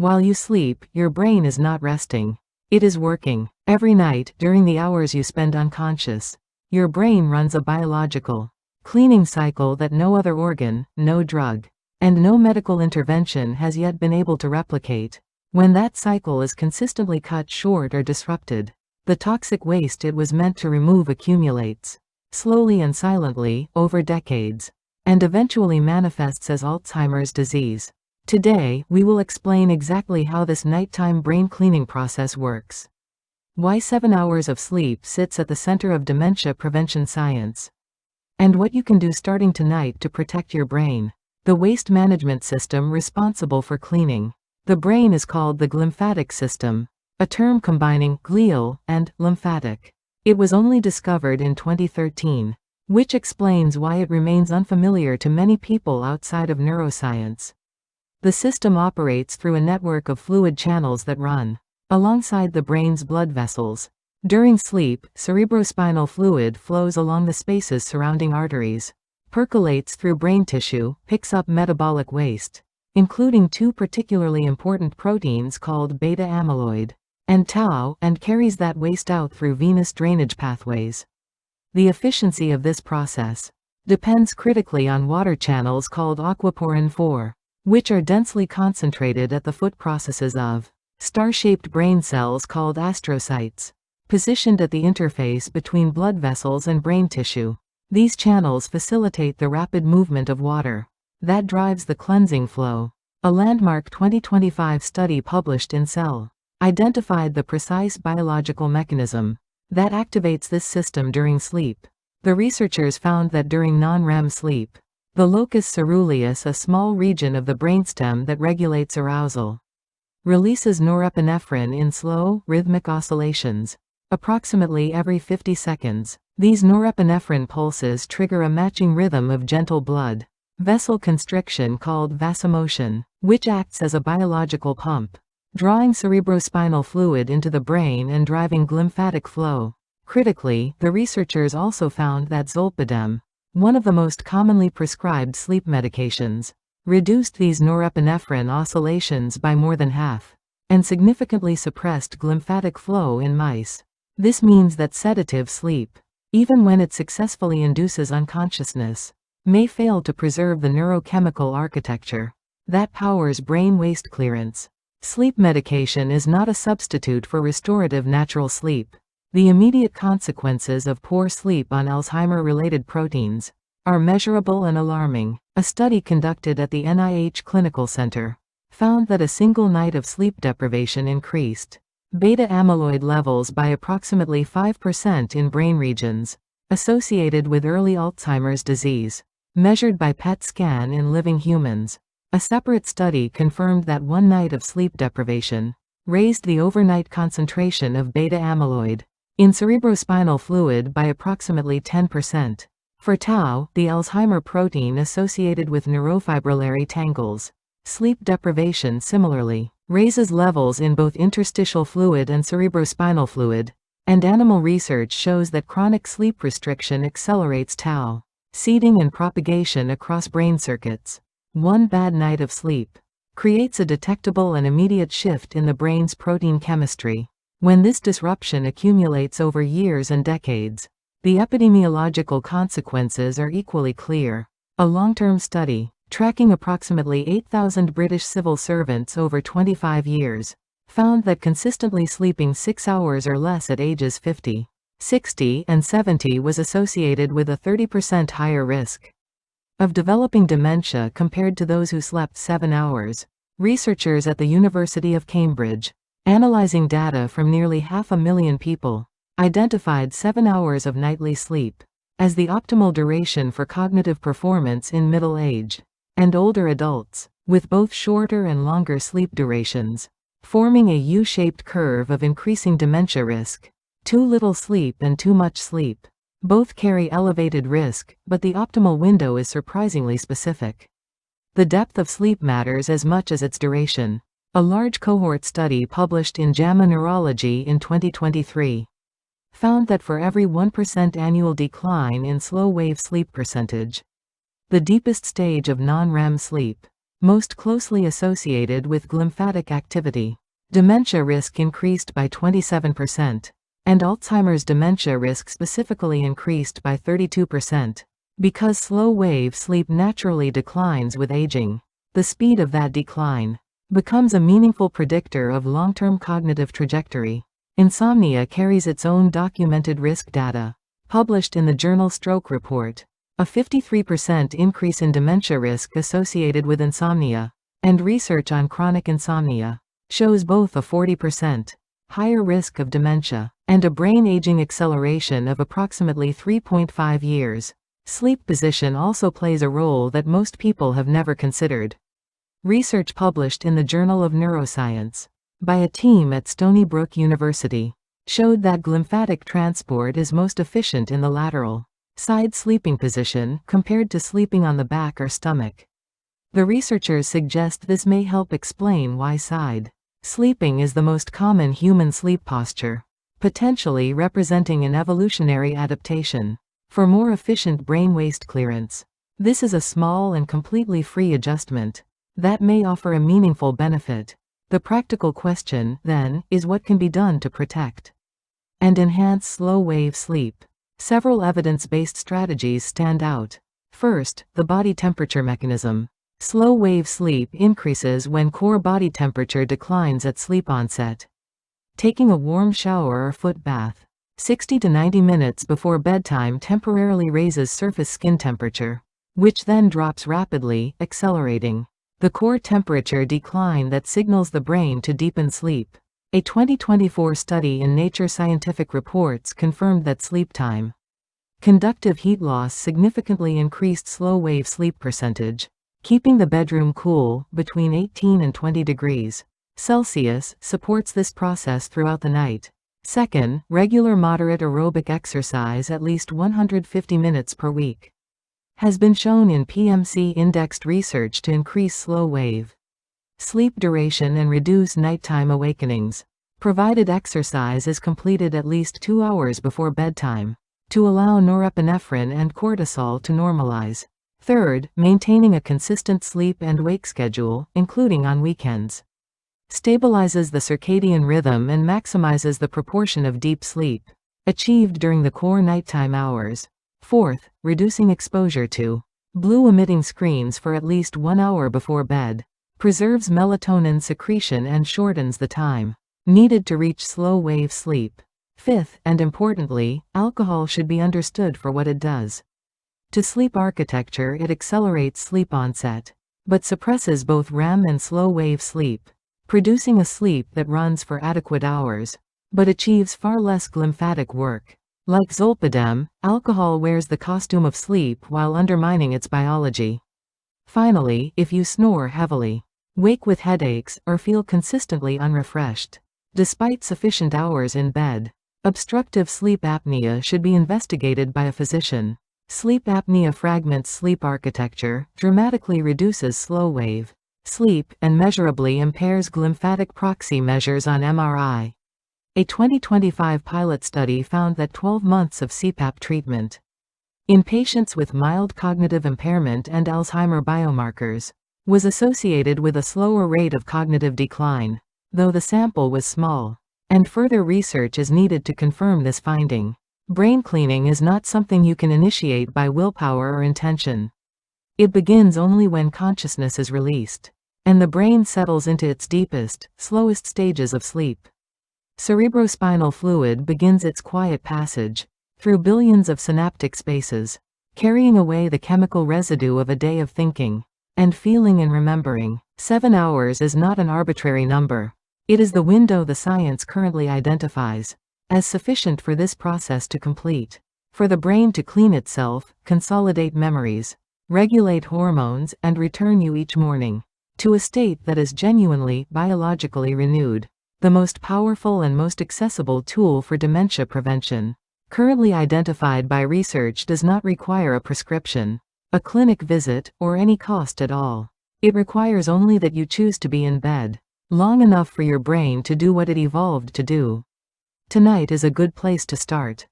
While you sleep, your brain is not resting. It is working. Every night, during the hours you spend unconscious, your brain runs a biological cleaning cycle that no other organ, no drug, and no medical intervention has yet been able to replicate. When that cycle is consistently cut short or disrupted, the toxic waste it was meant to remove accumulates, slowly and silently, over decades, and eventually manifests as Alzheimer's disease. Today, we will explain exactly how this nighttime brain cleaning process works. Why 7 hours of sleep sits at the center of dementia prevention science. And what you can do starting tonight to protect your brain. The waste management system responsible for cleaning the brain is called the glymphatic system, a term combining glial and lymphatic. It was only discovered in 2013, which explains why it remains unfamiliar to many people outside of neuroscience. The system operates through a network of fluid channels that run alongside the brain's blood vessels. During sleep, cerebrospinal fluid flows along the spaces surrounding arteries, percolates through brain tissue, picks up metabolic waste, including two particularly important proteins called beta amyloid and tau, and carries that waste out through venous drainage pathways. The efficiency of this process depends critically on water channels called aquaporin 4, which are densely concentrated at the foot processes of star-shaped brain cells called astrocytes, positioned at the interface between blood vessels and brain tissue. These channels facilitate the rapid movement of water that drives the cleansing flow. A landmark 2025 study published in Cell identified the precise biological mechanism that activates this system during sleep. The researchers found that during non-REM sleep, the locus ceruleus, a small region of the brainstem that regulates arousal, releases norepinephrine in slow, rhythmic oscillations, approximately every 50 seconds. These norepinephrine pulses trigger a matching rhythm of gentle blood vessel constriction called vasomotion, which acts as a biological pump, drawing cerebrospinal fluid into the brain and driving glymphatic flow. Critically, the researchers also found that zolpidem, one of the most commonly prescribed sleep medications, reduced these norepinephrine oscillations by more than half, and significantly suppressed glymphatic flow in mice. This means that sedative sleep, even when it successfully induces unconsciousness, may fail to preserve the neurochemical architecture that powers brain waste clearance. Sleep medication is not a substitute for restorative natural sleep. The immediate consequences of poor sleep on Alzheimer-related proteins are measurable and alarming. A study conducted at the NIH Clinical Center found that a single night of sleep deprivation increased beta amyloid levels by approximately 5% in brain regions associated with early Alzheimer's disease, measured by PET scan in living humans. A separate study confirmed that one night of sleep deprivation raised the overnight concentration of beta amyloid in cerebrospinal fluid by approximately 10%. For tau, the Alzheimer protein associated with neurofibrillary tangles, sleep deprivation similarly raises levels in both interstitial fluid and cerebrospinal fluid, and animal research shows that chronic sleep restriction accelerates tau seeding and propagation across brain circuits. One bad night of sleep creates a detectable and immediate shift in the brain's protein chemistry. When this disruption accumulates over years and decades, the epidemiological consequences are equally clear. A long-term study, tracking approximately 8,000 British civil servants over 25 years, found that consistently sleeping 6 hours or less at ages 50, 60, and 70 was associated with a 30% higher risk of developing dementia compared to those who slept 7 hours. Researchers at the University of Cambridge, analyzing data from nearly 500,000 people, identified 7 hours of nightly sleep as the optimal duration for cognitive performance in middle age and older adults, with both shorter and longer sleep durations forming a U-shaped curve of increasing dementia risk. Too little sleep and too much sleep both carry elevated risk, but the optimal window is surprisingly specific. The depth of sleep matters as much as its duration. A large cohort study published in JAMA Neurology in 2023 found that for every 1% annual decline in slow-wave sleep percentage, the deepest stage of non-REM sleep, most closely associated with glymphatic activity. Dementia risk increased by 27%, and Alzheimer's dementia risk specifically increased by 32%. Because slow-wave sleep naturally declines with aging, the speed of that decline becomes a meaningful predictor of long-term cognitive trajectory. Insomnia carries its own documented risk data, published in the journal Stroke Report. A 53% increase in dementia risk associated with insomnia, and research on chronic insomnia shows both a 40% higher risk of dementia and a brain aging acceleration of approximately 3.5 years. Sleep position also plays a role that most people have never considered. Research published in the Journal of Neuroscience by a team at Stony Brook University showed that glymphatic transport is most efficient in the lateral side sleeping position compared to sleeping on the back or stomach. The researchers suggest this may help explain why side sleeping is the most common human sleep posture, potentially representing an evolutionary adaptation for more efficient brain waste clearance. This is a small and completely free adjustment that may offer a meaningful benefit. The practical question, then, is what can be done to protect and enhance slow-wave sleep. Several evidence-based strategies stand out. First, the body temperature mechanism. Slow-wave sleep increases when core body temperature declines at sleep onset. Taking a warm shower or foot bath 60 to 90 minutes before bedtime temporarily raises surface skin temperature, which then drops rapidly, accelerating the core temperature decline that signals the brain to deepen sleep. A 2024 study in Nature Scientific Reports confirmed that sleep time conductive heat loss significantly increased slow-wave sleep percentage. Keeping the bedroom cool, between 18 and 20 degrees Celsius, supports this process throughout the night. Second, regular moderate aerobic exercise at least 150 minutes per week has been shown in PMC-indexed research to increase slow-wave sleep duration and reduce nighttime awakenings, provided exercise is completed at least 2 hours before bedtime, to allow norepinephrine and cortisol to normalize. Third, maintaining a consistent sleep and wake schedule, including on weekends, stabilizes the circadian rhythm and maximizes the proportion of deep sleep achieved during the core nighttime hours. Fourth, reducing exposure to blue-emitting screens for at least 1 hour before bed preserves melatonin secretion and shortens the time needed to reach slow-wave sleep. Fifth, and importantly, alcohol should be understood for what it does to sleep architecture. It accelerates sleep onset, but suppresses both REM and slow-wave sleep, producing a sleep that runs for adequate hours, but achieves far less glymphatic work. Like zolpidem, alcohol wears the costume of sleep while undermining its biology. Finally, if you snore heavily, wake with headaches, or feel consistently unrefreshed despite sufficient hours in bed, obstructive sleep apnea should be investigated by a physician. Sleep apnea fragments sleep architecture, dramatically reduces slow-wave sleep, and measurably impairs glymphatic proxy measures on MRI. A 2025 pilot study found that 12 months of CPAP treatment in patients with mild cognitive impairment and Alzheimer biomarkers was associated with a slower rate of cognitive decline, though the sample was small, and further research is needed to confirm this finding. Brain cleaning is not something you can initiate by willpower or intention. It begins only when consciousness is released, and the brain settles into its deepest, slowest stages of sleep. Cerebrospinal fluid begins its quiet passage through billions of synaptic spaces, carrying away the chemical residue of a day of thinking and feeling and remembering. 7 hours is not an arbitrary number. It is the window the science currently identifies as sufficient for this process to complete, for the brain to clean itself, consolidate memories, regulate hormones, and return you each morning to a state that is genuinely, biologically renewed. The most powerful and most accessible tool for dementia prevention, currently identified by research, does not require a prescription, a clinic visit, or any cost at all. It requires only that you choose to be in bed long enough for your brain to do what it evolved to do. Tonight is a good place to start.